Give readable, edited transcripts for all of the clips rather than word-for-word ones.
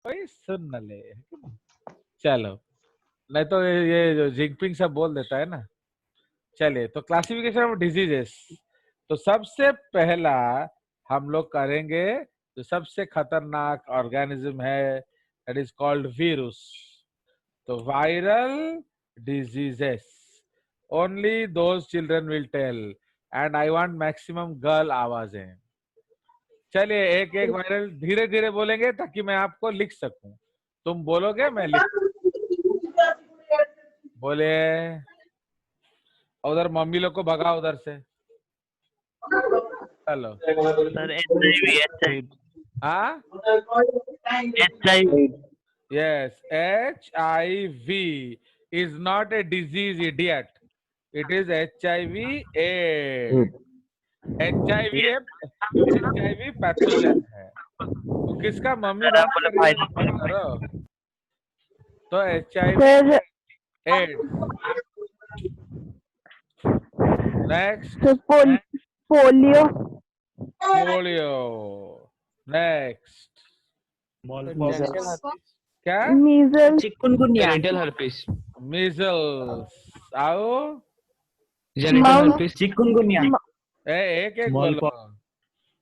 कोई सुन न ले। चलो, नहीं तो ये जो जिंगपिंग सब बोल देता है ना। चलिए, तो क्लासिफिकेशन ऑफ डिजीजेस, तो सबसे पहला हम लोग करेंगे जो सबसे खतरनाक ऑर्गेनिज्म है, दैट इज कॉल्ड वीरुस। तो viral diseases, only those children will tell, and I want maximum girl आवाजें। चलिए, एक एक वायरल धीरे धीरे बोलेंगे ताकि मैं आपको लिख सकूं। तुम बोलोगे, मैं लिख बोले। उधर मम्मी लोग को भगा उधर से। चलो। सर HIV हाँ, HIV yes, HIV is not a disease, idiot. It is HIV/AIDS. HIV pathogen है। तो किसका मम्मी बात कर रही है, मम्मी करो। तो HIV AIDS। Next, polio, polio. Next, क्या? Measles, chikungunya, genital herpes, measles. आओ, जेनिटल हर्पिस, चिकुनगुनिया, एक एक बोलो।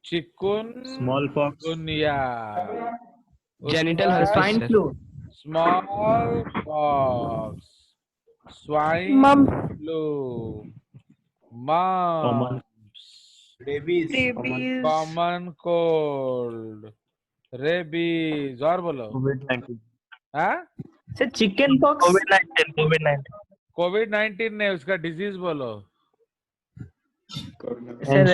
Chikun small pox, gunya, genital herpes swine sir, flu, small pox, swine mumps, flu, mumps, rabies, common cold, rabies. और बोलो। कोविड-19, हाँ, sir chicken pox, कोविड-19 ने उसका डिजीज बोलो। सर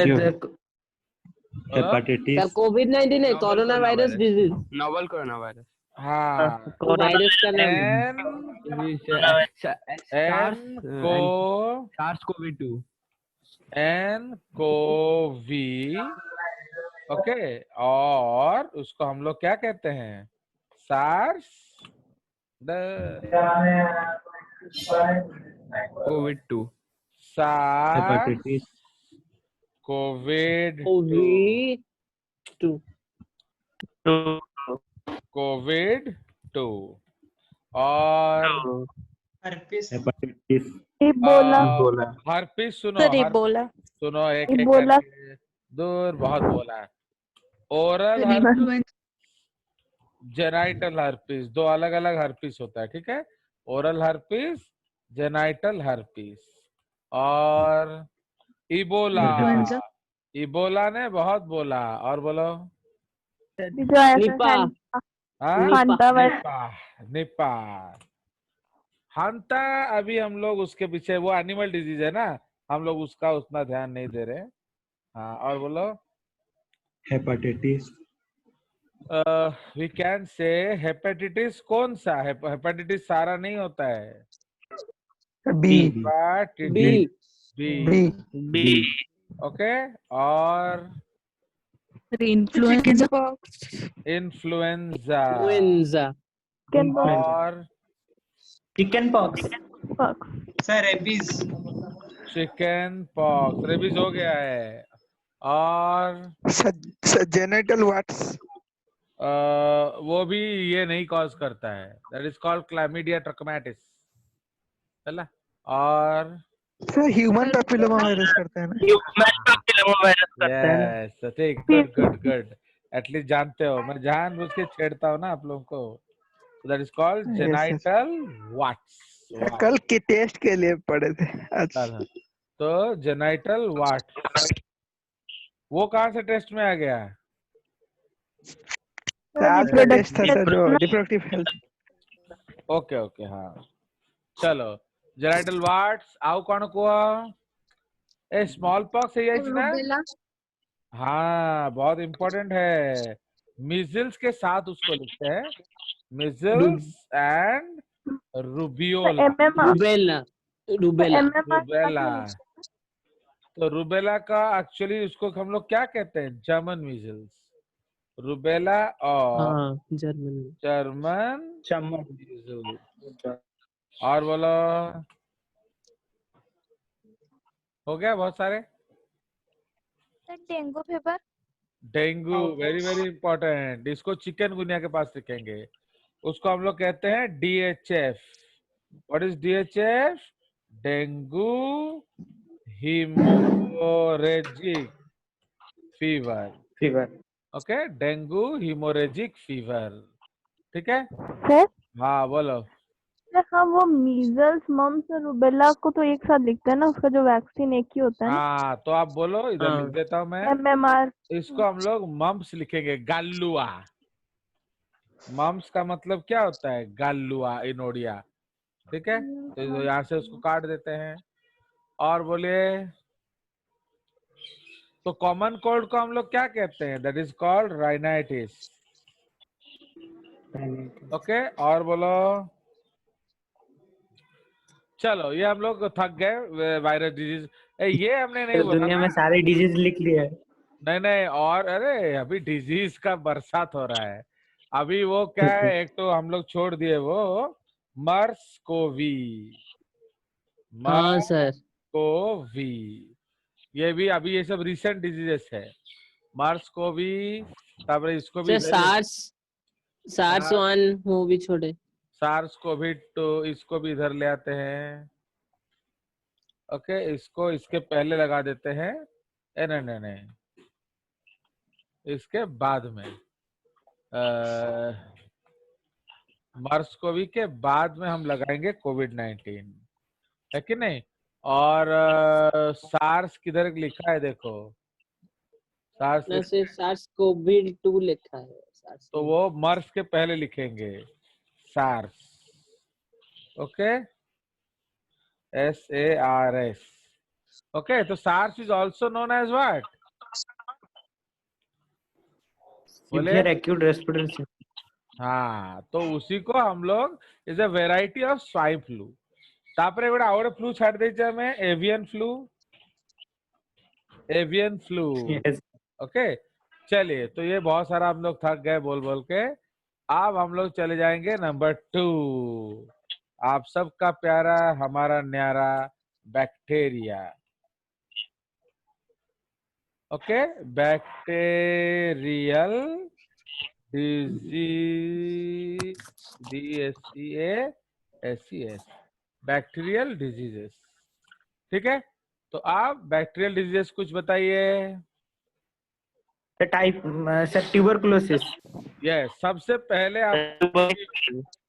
हेपेटाइटिस, कोविड-19 है, corona virus disease. Novel corona virus, हाँ, virus का नाम है। SARS-CoV-2, एनकोवी। ओके, और उसको हम लोग क्या कहते हैं? SARS COVID-2, SARS hepatitis, Covid 2 और हेपेटाइटिस, इबोला, हर्पिस। सुनो, इबोला, सुनो, एक एक इबोला, करके। दूर बहुत बोला। ओरल हर्पिस, जेनाइटल हर्पिस, दो अलग अलग हर्पिस होता है, ठीक है? Oral herpes, genital herpes. और इबोला, इबोला ने बहुत बोला। और बोलो। Nipah, hanta virus, Nipah, Nipah, hanta. अभी हम लोग उसके पीछे, वो एनिमल डिजीज है ना, हम लोग उसका उतना ध्यान नहीं दे रहे। हाँ, और बोलो। Hepatitis, we can say hepatitis. कौन सा हेपेटाइटिस? सारा नहीं होता है। Hepatitis B. ओके, और इन्फ्लुएंजा, इन्फ्लुएंजा, और chicken pox, sir rabies, chicken pox. Rabies हो गया है। और जेनिटल वाट्स, वो भी ये नहीं कॉज करता है, दैट इज कॉल्ड क्लैमिडिया ट्रकोमैटिस। चला। और ह्यूमन पैपिलोमा वायरस करते हैं ना। यस, ठीक, गुड गुड गुड। एटलीस्ट जानते हो, मैं जानबूझ के छेड़ता हूँ ना आप लोगों को। That is called genital warts. कल के टेस्ट के लिए पढ़े थे आज। तो जेनाइटल वाट्स, वो कहाँ से टेस्ट में आ गया? आज का टेस्ट था सर, जो रिप्रोडक्टिव हेल्थ। ओके ओके, हाँ। चलो, जेनाइटल वाट्स आओ कौन को ए स्मॉल पॉक्स है ना। हाँ, बहुत इंपॉर्टेंट है। मिजल्स के साथ उसको लिखते हैं, मिजल्स एंड रूबियोला, रूबेला। तो रूबेला का एक्चुअली उसको हम लोग क्या कहते हैं? जर्मन मिजल्स, रूबेला और जर्मन मिजल्स। और बोलो। हो गया बहुत सारे। Dengue fever, dengue, very very important, इसको चिकनगुनिया के पास लिखेंगे, उसको हम लोग कहते हैं DHF। What is DHF? Dengue haemorrhagic fever. Okay, dengue haemorrhagic fever, ठीक है। सर हाँ बोलो। हाँ, वो मीजल्स, मम्स और रूबेला को तो एक साथ लिखते हैं ना, उसका जो वैक्सीन एक ही होता है ना। हाँ तो आप बोलो, इधर हाँ। लिख देता हूँ मैं, MMR। इसको हम लोग मम्प्स लिखेंगे, गालुआ। मम्प्स का मतलब क्या होता है? गालुआ, इनोडिया, ठीक है। तो यहाँ से उसको काट देते हैं। और बोलिए, तो कॉमन कोल्ड को हम लोग क्या कहते हैं? That is called rhinitis. Okay, और बोलो। चलो, ये हम लोग थक गए वायरस डिजीज, ये हमने नहीं बोला दुनिया ना। में सारे डिजीज लिख लिए है। नहीं नहीं, और अरे अभी डिजीज का बरसात हो रहा है। अभी वो क्या है, एक तो हम लोग छोड़ दिए वो मर्स कोवी, हाँ मर्स सर। कोवी, ये भी अभी, ये सब रिसेंट डिजीजेस है। मर्स कोवी, तब इसको भी सर सार्स 1 वो भी छोड़े। सार्स कोविड, तो इसको भी इधर ले आते हैं। ओके, इसको इसके पहले लगा देते हैं। नहीं नहीं नहीं, इसके बाद में मर्स कोवी के बाद में हम लगाएंगे कोविड-19, है कि नहीं। और सार्स किधर लिखा है देखो, सार्स ना सिर्फ SARS-CoV-2 लिखा है। तो वो मर्स के पहले लिखेंगे, सार्स। Okay, SARS। ओके, तो SARS is also known as what? बोले। Severe acute respiratory. हाँ, तो उसी को हम लोग is a variety of swine flu. तापरे एगोड़ा और फ्लू छाड़ देते हमें, avian flu. Avian flu, okay. चलिए, तो ये बहुत सारा हम लोग थक गए बोल बोल के। अब हम लोग चले जाएंगे नंबर 2, आप सबका प्यारा, हमारा न्यारा, bacteria. Okay, bacterial disease, DSEASES, bacterial diseases, ठीक है। तो आप बैक्टीरियल डिजीजेस कुछ बताइए। Type sir tuberculosis. यस, सबसे पहले आप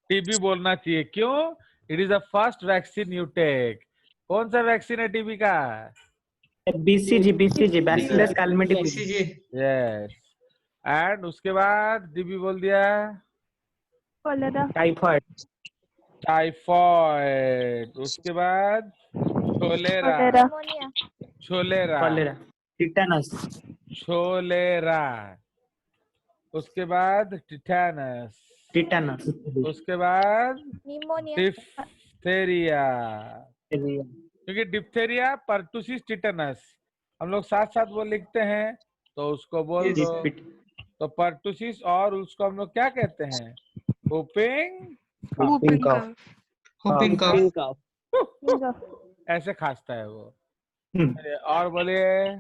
टीबी बोलना चाहिए, क्यों? It is the first vaccine you take. कौन सा वैक्सीन है टीबी का? BCG bacillus Calmette. Yes, and उसके बाद टीबी बोल दिया, कॉलेरा। टाइफॉइड, उसके बाद छोलेरा, छोलेरा, टिटेनस, छोलेरा, उसके बाद टिटेनस, उसके बाद डिप्थेरिया, क्योंकि डिप्थेरिया, पर्टुसिस, टिटेनस हम लोग साथ साथ वो लिखते हैं, तो उसको बोल दो। तो पर्टुसिस, और उसको हम लोग क्या कहते हैं? Whooping cough। ऐसे खांसता है वो। और बोलिए,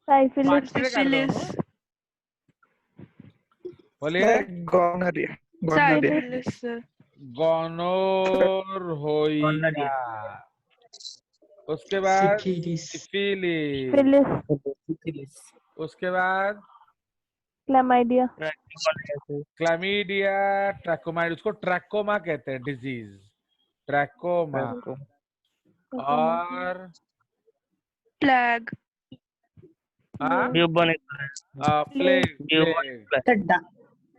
साइफिलिस। बोलिए, गोनोरिया। गोनोरहोइया, उसके बाद सिफिलिस, उसके बाद क्लैमाइडिया, क्लैमीडिया, ट्रैकोमाइड, उसको ट्रैकोमा कहते हैं, डिजीज ट्रैकोमा। और प्लेग,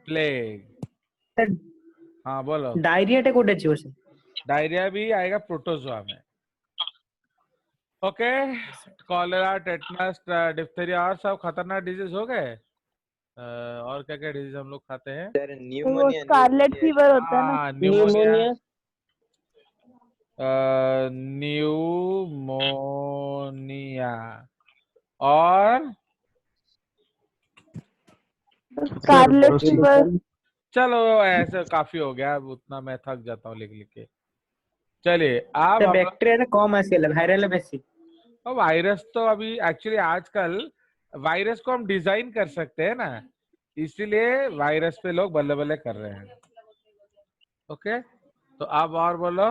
प्लेग। हाँ बोलो। डायरिया कोड अच्छी हो से। डायरिया भी आएगा प्रोटोजोआ में। ओके, कॉलेरा, टेटनस, डिप्थेरिया, और सब खतरनाक डिजीज हो गए। और क्या क्या डिजीज हम लोग खाते हैं? स्कारलेट फीवर होता है ना। न्यूमोनिया, न्यूमोनिया, और स्कारलेट फीवर। चलो ऐसे काफी हो गया, अब उतना मैं थक जाता हूँ लिख लिख के। चलिए, आप बैक्टीरिया कौन सी वायरल है वैसी? वायरस तो अभी एक्चुअली आजकल वायरस को हम डिजाइन कर सकते हैं ना, इसीलिए वायरस पे लोग बल्ले बल्ले कर रहे हैं। ओके, तो आप और बोलो।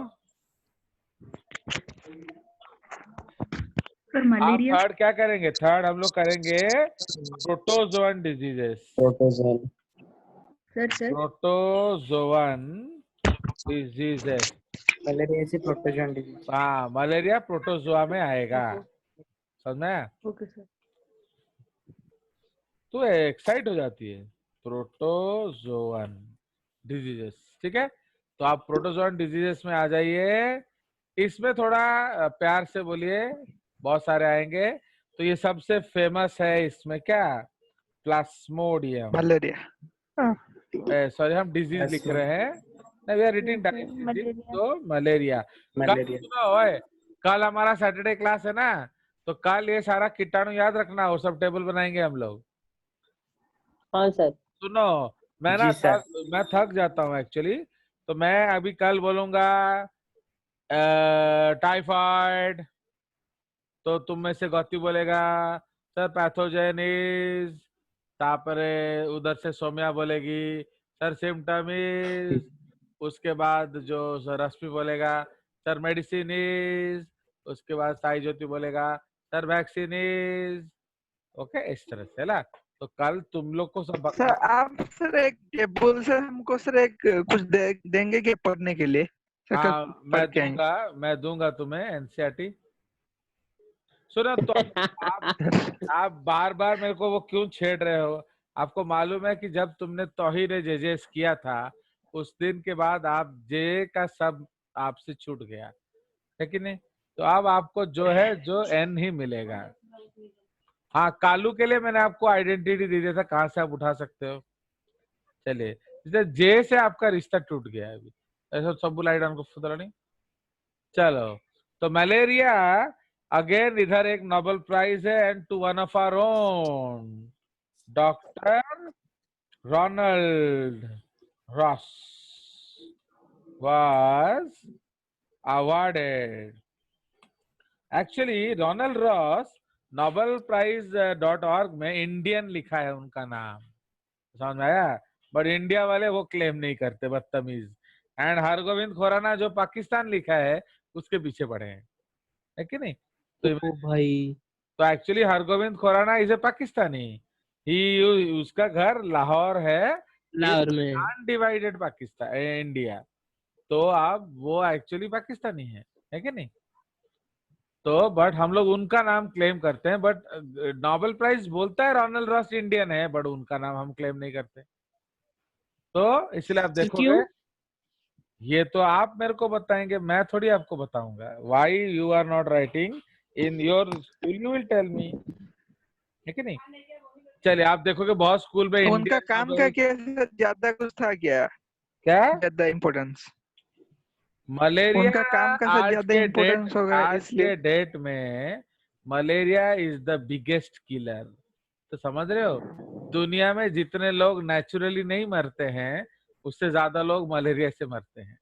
आप थर्ड क्या करेंगे? थर्ड हम लोग करेंगे protozoan diseases. Protozoan diseases. Malaria से प्रोटोजोन डिजीज। हाँ, मलेरिया प्रोटोजोआ में आएगा, समझ में? Okay sir. तो एक्साइट हो जाती है। प्रोटोजोअन डिजीजेस, ठीक है। तो आप प्रोटोजोअन डिजीजेस में आ जाइए। इसमें थोड़ा प्यार से बोलिए, बहुत सारे आएंगे। तो ये सबसे फेमस है इसमें क्या? प्लाज्मोडियम। मलेरिया। सॉरी, हम डिजीज लिख रहे हैं ना, we are writing directly. Malaria. तो मलेरिया। मलेरिया। कल हमारा सैटरडे क्लास है ना, तो कल ये सारा कीटाणु याद रखना, वो सब टेबल बनाएंगे हम लोग। हाँ सर। सुनो, मैं ना जी सर। मैं थक जाता हूँ एक्चुअली। तो मैं अभी कल बोलूंगा टाइफाइड, तो तुम में से गौती बोलेगा सर पैथोजेन इज, तापरे उधर से सौम्या बोलेगी सर सिम्टम इज, उसके बाद जो रश्मि बोलेगा सर मेडिसिन इज, उसके बाद साई ज्योति बोलेगा सर वैक्सीन इज। ओके, इस तरह से ना। तो कल तुम लोग को सब सर आप सर एक टेबल से हमको सर एक कुछ देंगे क्या पढ़ने के लिए? सर कल हाँ, पढ़ के आएंगे। मैं दूंगा तुम्हें एनसीईआरटी। सुनो, तो आप बार बार मेरे को वो क्यों छेड़ रहे हो? आपको मालूम है कि जब तुमने तौहीर जेजेस किया था, उस दिन के बाद आप जे का सब आपसे छूट गया है कि नहीं? तो अब आपको जो है जो एन ही मिलेगा। हाँ, कालू के लिए मैंने आपको आइडेंटिटी दे दिया था, कहाँ से आप उठा सकते हो। चलिए, जैसे जे से आपका रिश्ता टूट गया है अभी, ऐसा सब लाइट को फुदरा नहीं। चलो, तो मलेरिया अगेन इधर एक नोबेल प्राइज है, and to one of our own doctor Ronald Ross was awarded. Actually Ronald Ross Nobel prize .org में इंडियन लिखा है उनका नाम, समझ में आया? बट इंडिया वाले वो क्लेम नहीं करते, बदतमीज। एंड हरगोविंद खुराना जो पाकिस्तान लिखा है उसके पीछे पड़े हैं, है कि नहीं? ओ भाई, तो actually Hargobind Khorana is a Pakistani, he उसका घर लाहौर है, लाहौर में। Undivided Pakistan India. तो आप वो एक्चुअली पाकिस्तानी है कि नहीं? तो बट हम लोग उनका नाम क्लेम करते हैं, बट नोबेल प्राइज बोलता है रोनाल्ड रॉस इंडियन है, बट उनका नाम हम क्लेम नहीं करते। तो इसलिए आप देखोगे, ये तो आप मेरे को बताएंगे, मैं थोड़ी आपको बताऊंगा। Why you are not writing in your school, you will tell me, है कि नहीं? चलिए, आप देखोगे बहुत स्कूल में उनका काम का क्या ज्यादा कुछ था क्या? ज्यादा इम्पोर्टेंस मलेरिया उनका काम का आज ज्यादा के इम्पोर्टेंस होगा, आज इसलिए के डेट में malaria is the biggest killer. तो समझ रहे हो, दुनिया में जितने लोग नेचुरली नहीं मरते हैं, उससे ज्यादा लोग मलेरिया से मरते हैं।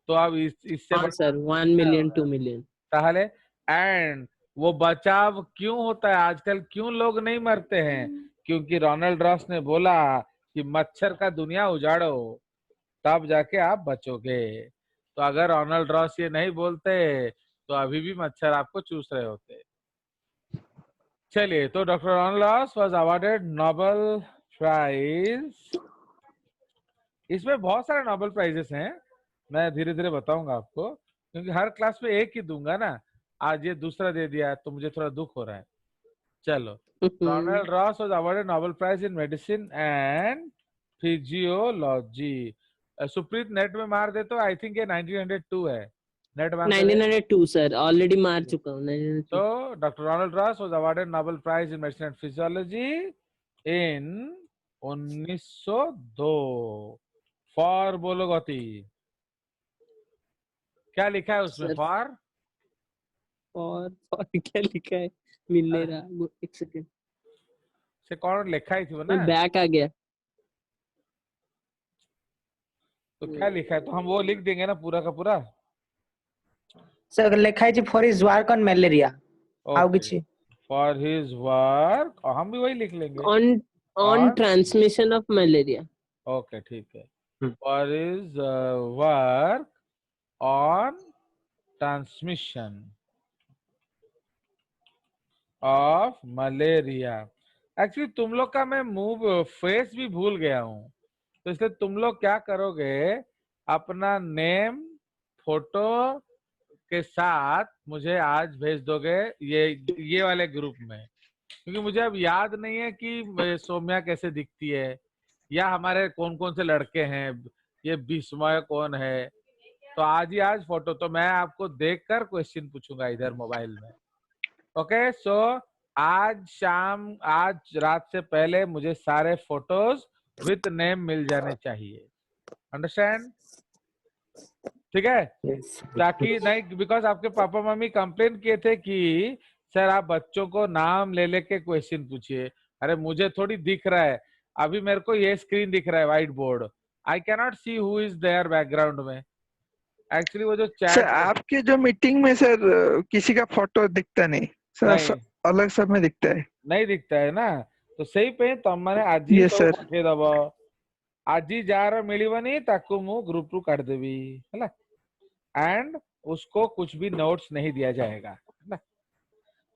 तो अब इससे हाँ सर, 1 मिलियन 2 मिलियन पहले। एंड वो बचाव क्यों होता है आजकल, क्यों लोग नहीं मरते हैं? क्योंकि रोनाल्ड रॉस ने बोला कि मच्छर का दुनिया उजाड़ो, तब जाके आप बचोगे। तो अगर रोनाल्ड रॉस ये नहीं बोलते तो अभी भी मच्छर आपको चूस रहे होते। चलिए, तो doctor Ronald Ross was awarded Nobel prize. इसमें बहुत सारे नोबेल प्राइजेस हैं, मैं धीरे धीरे बताऊंगा आपको, क्योंकि हर क्लास में एक ही दूंगा ना। आज ये दूसरा दे दिया तो मुझे थोड़ा दुख हो रहा है। चलो, Ronald Ross was awarded Nobel prize in medicine and physiology. Supreet net में मार दे तो आई थिंक ये 1902 है। नेट मार 1902 सर, ऑलरेडी मार चुका हूँ 1902। तो doctor Ronald Ross was awarded Nobel prize in medicine and physiology in 1902 for, बोलो गौती क्या लिखा है उसमें? फॉर और क्या लिखा है मिल नहीं रहा, एक सेकंड से कौन लिखा ही थी वो ना, बैक आ गया। तो क्या लिखा है? तो हम वो लिख देंगे ना पूरा का पूरा। सर लिखा है for is work on malaria. आउ किछि फॉर हिज वर्क, हम भी वही लिख लेंगे। on और transmission of malaria. ओके ठीक है, for his work on transmission of malaria. Actually तुम लोग का मैं मुंह फेस भी भूल गया हूँ, तो इसलिए तुम लोग क्या करोगे, अपना नेम फोटो के साथ मुझे आज भेज दोगे ये वाले ग्रुप में, क्योंकि मुझे अब याद नहीं है कि सौम्या कैसे दिखती है या हमारे कौन कौन से लड़के हैं, ये बिस्मय कौन है। तो आज ही आज फोटो, तो मैं आपको देखकर क्वेश्चन पूछूंगा इधर मोबाइल में। ओके, सो आज रात से पहले मुझे सारे फोटोज विथ नेम मिल जाने चाहिए। अंडरस्टैंड? ठीक है, Yes. ताकि नहीं, बिकॉज आपके पापा मम्मी कंप्लेन किए थे कि सर आप बच्चों को नाम ले लेके क्वेश्चन पूछिए। अरे मुझे थोड़ी दिख रहा है, अभी मेरे को ये स्क्रीन दिख रहा है, white board, I cannot see who is there background में। एक्चुअली वो जो सर चैट आपके जो मीटिंग में सर किसी का फोटो दिखता नहीं सर, नहीं अलग सब में दिखता है। नहीं दिखता है ना, तो सही पे तमने आज ही Yes, तो sir. पठेदब, आज ही जार मिलिबनी ताकू मु ग्रुप रु कर देबी हैला, एंड उसको कुछ भी नोट्स नहीं दिया जाएगा, है ना।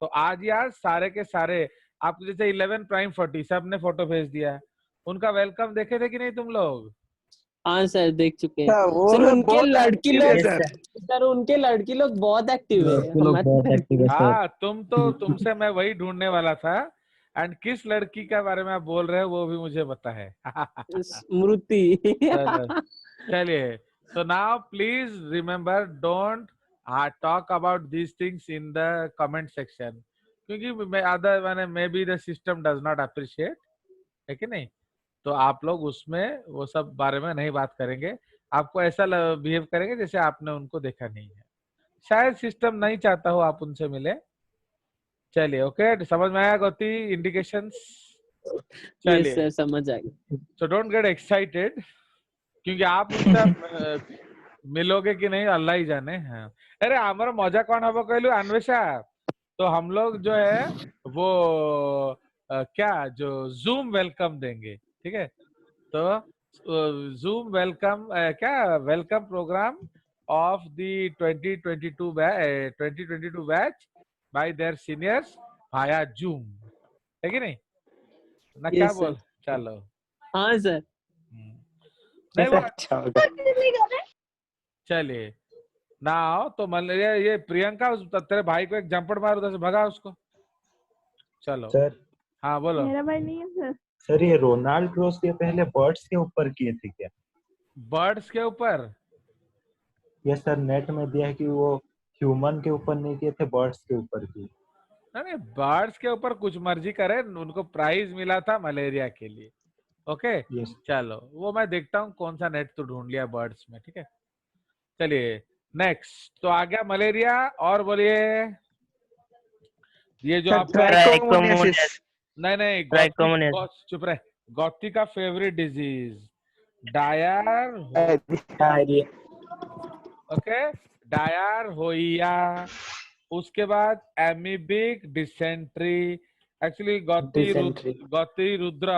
तो आज यार सारे के सारे आप जैसे 11 प्राइम 40 सब ने फोटो भेज दिया, उनका वेलकम देखे थे कि नहीं तुम लोग? हाँ सर, देख चुके हैं सर वो सर। लोग उनके बहुत लड़की active है लोग सर। सर, उनके लड़की लोग बहुत एक्टिव है लड़के लोग बहुत हमारे। एक्टिव है सर। हाँ, तुमसे मैं वही ढूंढने वाला था, एंड किस लड़की के बारे में आप बोल रहे हो वो भी मुझे पता है। स्मृति। चलो, चलिए, so now please remember don't talk about these things in the comment section, क्योंकि मैंने may be the system does not appreciate, है कि नहीं। तो आप लोग उसमें वो सब बारे में नहीं बात करेंगे, आपको ऐसा बिहेव करेंगे जैसे आपने उनको देखा नहीं है। शायद सिस्टम नहीं चाहता हो आप उनसे मिले। चलिए, ओके, समझ में आया गौती इंडिकेशंस? यस चलिए, सर, समझ आ गया। सो डोंट गेट एक्साइटेड, क्योंकि आप उनसे मिलोगे कि नहीं अल्लाह ही जाने। हाँ, अरे हमारा मजा कौन हबो कहलू अन्वेषा, तो हम लोग जो है वो क्या जो जूम वेलकम देंगे, ठीक है। तो जूम वेलकम क्या welcome program of the 2022 batch by their seniors via zoom, है कि नहीं ना? क्या यस बोल, सर। चलो। हाँ सर। नहीं वो अच्छा होगा। चलिए नाउ, तो मलेरिया ये प्रियंका तेरे भाई को एक जंपड़ मार, उधर से भगा उसको। चलो, सर हाँ बोलो। मेरा भाई नहीं है सर। सर ये रोनाल्ड क्रोस के पहले बर्ड्स के ऊपर किए थे क्या? बर्ड्स के ऊपर? ये सर नेट में दिया है कि वो ह्यूमन के ऊपर नहीं किए थे, बर्ड्स के ऊपर किए। नहीं, बर्ड्स के ऊपर कुछ मर्जी करे, उनको प्राइज मिला था मलेरिया के लिए। ओके, यस चलो वो मैं देखता हूँ कौन सा नेट तो ढूंढ लिया बर्ड्स में, ठीक है। चलिए नेक्स्ट, तो आ गया मलेरिया, और बोलिए ये जो सर आपका ट्राइकोमोनियासिस। नहीं चुप रहे, गौती का favourite disease diarrhoea, okay, diarrhoea, उसके बाद amoebic dysentery. Actually Dysentery. Gauti Rudra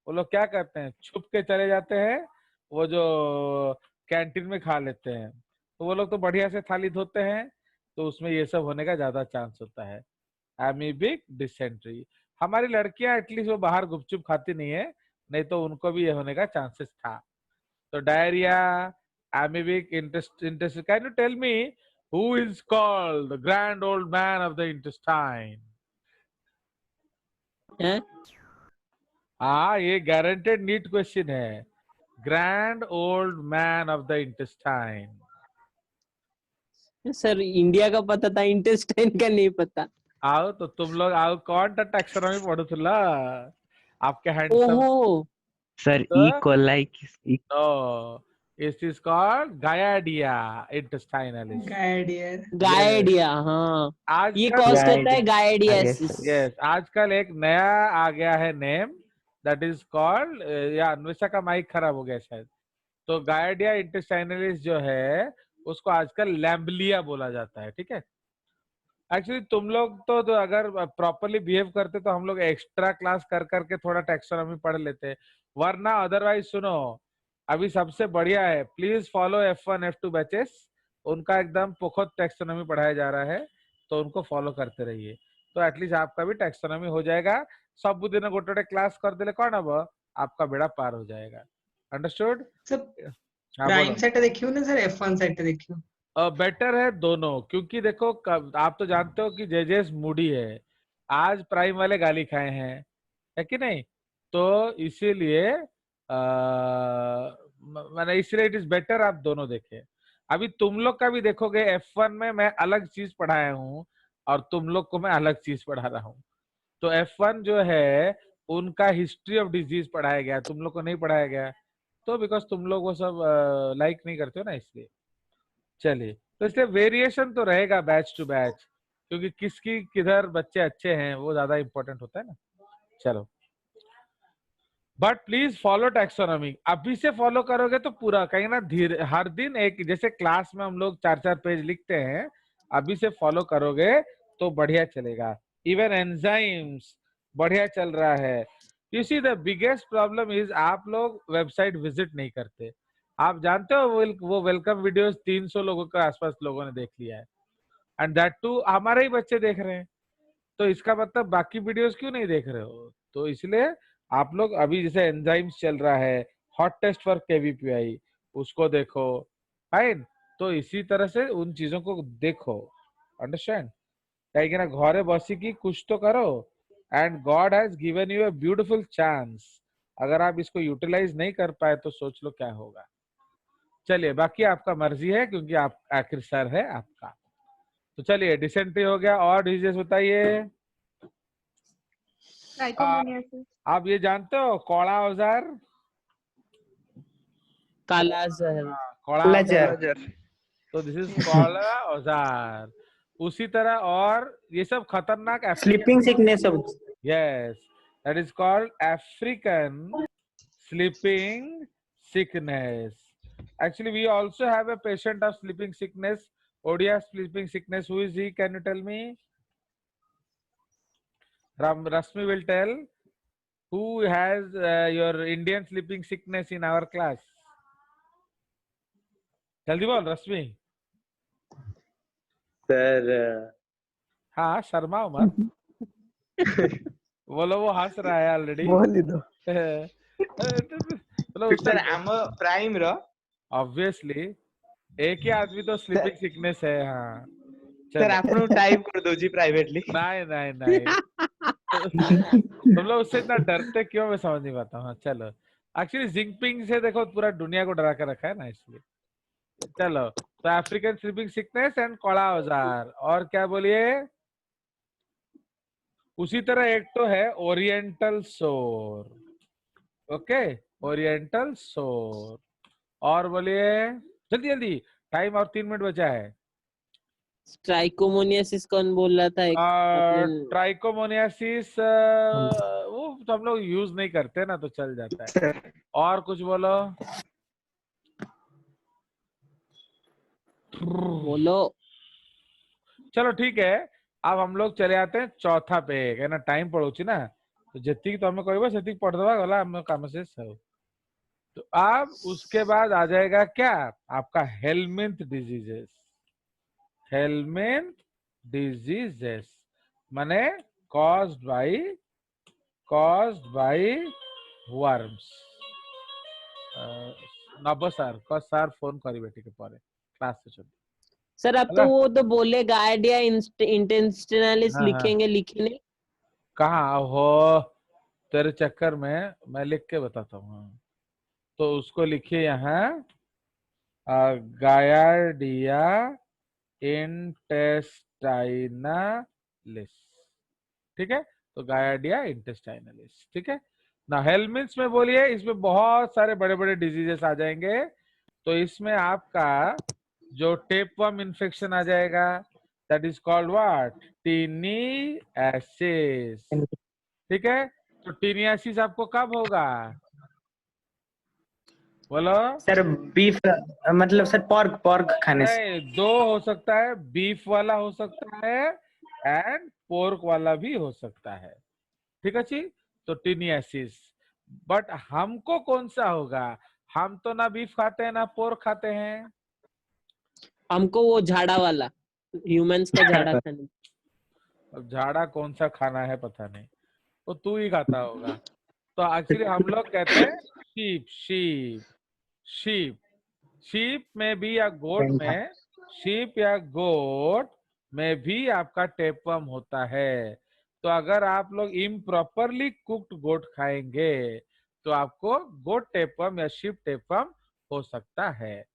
वो लोग क्या करते हैं, छुप के चले जाते हैं, वो जो कैंटीन में खा लेते हैं, तो वो लोग तो बढ़िया से थाली धोते हैं, तो उसमें ये सब होने का ज्यादा चांस होता है। एमीबिक डिसेंट्री, हमारी लड़कियां एटलीस्ट वो बाहर गुपचुप खाती नहीं है, नहीं तो उनको भी ये होने का चांसेस था। तो diarrhoea, amoebic intestine. Can you tell me who is called the grand old man of the intestine? हैं? हाँ, ये गारंटेड नीट क्वेश्चन है, grand old man of the intestine. Sir India का पता था, इंटेस्टाइन का नहीं पता। आओ तो तुम लोग आओ, कौन टा टैक्सोनॉमी पढ़ुथला आपके हैंडसम? ओहो सर तो? E coli No, it is called Giardia intestinalis. गाइडिया। हाँ, ये आजकल कॉज करता है गाइडियासिस। यस, आजकल एक नया आ गया है नेम, दैट इज कॉल्ड, या अन्वेषा का माइक खराब हो गया शायद, तो गायडिया इंटेस्टाइनलिस जो है उसको आजकल लैम्बलिया बोला जाता है, ठीक है। एक्चुअली तुम लोग तो अगर प्रॉपरली बिहेव करते तो हम लोग एक्स्ट्रा क्लास कर करके थोड़ा टैक्सोनॉमी पढ़ लेते, वरना अदरवाइज सुनो, अभी सबसे बढ़िया है, please follow F1 F2 batches, उनका एकदम पुख्त टैक्सोनॉमी पढ़ाया जा रहा है, तो उनको फॉलो करते रहिए, तो एटलीस्ट आपका भी टैक्सोनॉमी हो जाएगा। सब दिन गोटे क्लास कर देले कौन अब आपका बेड़ा पार हो जाएगा। अंडरस्टूड? सर हाँ प्राइम बोलो। सेट देखियो ना सर, F1 सेट देखियो। बेटर है दोनों, क्योंकि देखो आप तो जानते हो कि जेजेस मूडी है, आज प्राइम वाले गाली खाए हैं, है कि नहीं? तो इसीलिए मैंने इसलिए इट इज बेटर आप दोनों देखें। अभी तुम लोग का भी देखोगे, F1 में मैं अलग चीज पढ़ाया हूँ और तुम लोग को मैं अलग चीज पढ़ा रहा हूँ। तो F1 जो है उनका हिस्ट्री ऑफ डिजीज पढ़ाया गया, तुम लोग को नहीं पढ़ाया गया, तो बिकॉज तुम लोग वो सब लाइक नहीं करते हो ना, इसलिए। चलिए, तो इसलिए वेरिएशन तो रहेगा बैच टू बैच, क्योंकि किसकी किधर बच्चे अच्छे हैं वो ज्यादा इंपॉर्टेंट होता है ना। चलो, बट प्लीज फॉलो टैक्सोनॉमी, अभी से फॉलो करोगे तो पूरा, कहीं ना धीरे, हर दिन एक, जैसे क्लास में हम लोग 4-4 पेज लिखते हैं, अभी से फॉलो करोगे तो बढ़िया चलेगा। इवन एंजाइम्स बढ़िया चल रहा है। You see the biggest problem is आप लोग वेबसाइट विजिट नहीं करते। आप जानते हो वो वेलकम वीडियोस 300 लोगों के आसपास लोगों ने देख लिया है, एंड दैट टू हमारे ही बच्चे देख रहे हैं, तो इसका मतलब बाकी वीडियोस क्यों नहीं देख रहे हो? तो इसलिए आप लोग अभी जैसे एंजाइम्स चल रहा है, हॉट टेस्ट फॉर केवीपीआई, उसको देखो, फाइन। तो इसी तरह से उन चीजों को देखो, अंडरस्टैंड? कहीं ना घरे बसी की कुछ तो करो, and God has given you a beautiful chance. अगर आप इसको यूटिलाइज नहीं कर पाए तो सोच लो क्या होगा। चलिए, बाकी आपका मर्जी है, क्योंकि आप आखिर सर है आपका। तो चलिए, डिसेंट्री हो गया, और डिजीज बताइए। ट्राइकोमोनियासिस। आप ये जानते हो कौड़ा औजार? काला जहर। कौड़ा काला औजार, जहर। तो दिस इज कौड़ा औजार। उसी तरह और ये सब खतरनाक स्लीपिंग सिकनेस अब yes, that is called African sleeping sickness. Actually, we also have a patient of sleeping sickness, Odia sleeping sickness. Who is he? Can you tell me? Rasmi will tell. Who has your Indian sleeping sickness in our class? जल्दी बोल रश्मि। Sir हाँ, शर्माओ मत। बोलो, वो हंस रहा है already. बोल दो मतलब सर आम प्राइम रो ऑब्वियसली एक ही आदमी तो स्लीपिंग सिकनेस है। हाँ, सर आपनो टाइप कर दो जी प्राइवेटली। नहीं नहीं नहीं, तुम लोग उससे इतना डरते क्यों, मैं समझ नहीं पाता हूँ। हाँ, चलो, एक्चुअली जिंगपिंग से देखो पूरा दुनिया को डरा कर रखा है ना, इसलिए। चलो, तो अफ्रीकन स्लीपिंग सिकनेस एंड कौड़ा औजार, और क्या बोलिए? उसी तरह एक तो है ओरिएंटल सोर। ओके, ओरिएंटल सोर, और बोलिए जल्दी जल्दी, टाइम और 3 मिनट बचा है। ट्राइकोमोनियासिस कौन बोल रहा था? ट्राइकोमोनियासिस वो तो हम लोग यूज नहीं करते ना, तो चल जाता है। और कुछ बोलो। बोलो। चलो ठीक है, अब हम लोग चले आते हैं चौथा पे, है ना, टाइम पड़ोची ना, तो जितनी तो हमें कहबो सेतिक पढ़ दवा गला, हम काम से सब। तो अब उसके बाद आ जाएगा क्या आपका हेलमिंथ डिजीजेस। हेलमिंथ डिजीजेस माने caused by worms। नब सर को सर फोन करी बेटी के परे क्लास से चल। सर अब तो वो तो बोले गार्डिया इंटेस्टिनलिस हाँ, हाँ। लिखेंगे, लिखने कहाँ हो तेरे चक्कर में, मैं लिख के बताता हूँ। तो उसको लिखिए यहाँ, गायार्डिया इंटेस्टाइनालिस, ठीक है? तो गायार्डिया इंटेस्टाइनालिस, ठीक है ना। हेलमिंथ्स में बोलिए, इसमें बहुत सारे बड़े बड़े डिजीजेस आ जाएंगे। तो इसमें आपका जो टेपवर्म इन्फेक्शन आ जाएगा, that is called what? Taeniasis, ठीक है? तो टीनियासिस आपको कब होगा? बोलो सर बीफ मतलब सर पॉर्क खाने से। नहीं, दो हो सकता है, बीफ वाला हो सकता है एंड पोर्क वाला भी हो सकता है। ठीक है जी। तो टीनियासिस, बट हमको कौन सा होगा? हम तो ना बीफ खाते हैं ना पोर्क खाते हैं। हमको वो झाड़ा वाला, ह्यूमंस का झाड़ा खाने। अब झाड़ा कौन सा खाना है पता नहीं, तो तू ही खाता होगा। तो एक्चुअली हम लोग कहते हैं शीप, शीप, शीप। शीप में भी या गोट में, शीप या गोट में भी आपका टेपवर्म होता है। तो अगर आप लोग इम्प्रॉपरली कुक्ड गोट खाएंगे तो आपको गोट टेपवर्म या शीप टेपवर्म हो सकता है।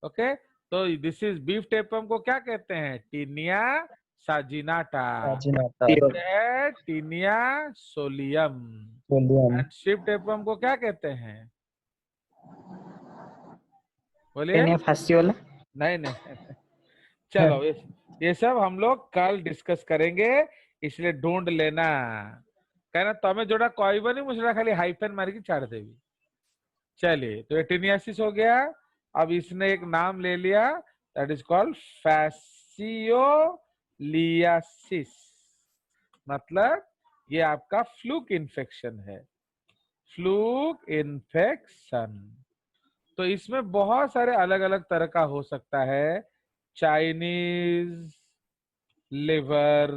ओके, तो दिस इज बीफ टेपवर्म को क्या कहते हैं? Taenia saginata, Taenia solium. And sheep tapeworm को क्या कहते हैं? बोलिए। फास्सियोला। नहीं नहीं चलो ये सब हम लोग कल डिस्कस करेंगे, इसलिए ढूंढ लेना। कहना तमें जोड़ा कहबनी मुझे खाली हाइफेन मार के छाड़ देवी। चलिए, तो टीनियासिस हो गया। अब इसने एक नाम ले लिया, दैट इज कॉल्ड फैसियोलियासिस। मतलब ये आपका फ्लूक इन्फेक्शन है, फ्लूक इन्फेक्शन। तो इसमें बहुत सारे अलग अलग तरह का हो सकता है। Chinese liver,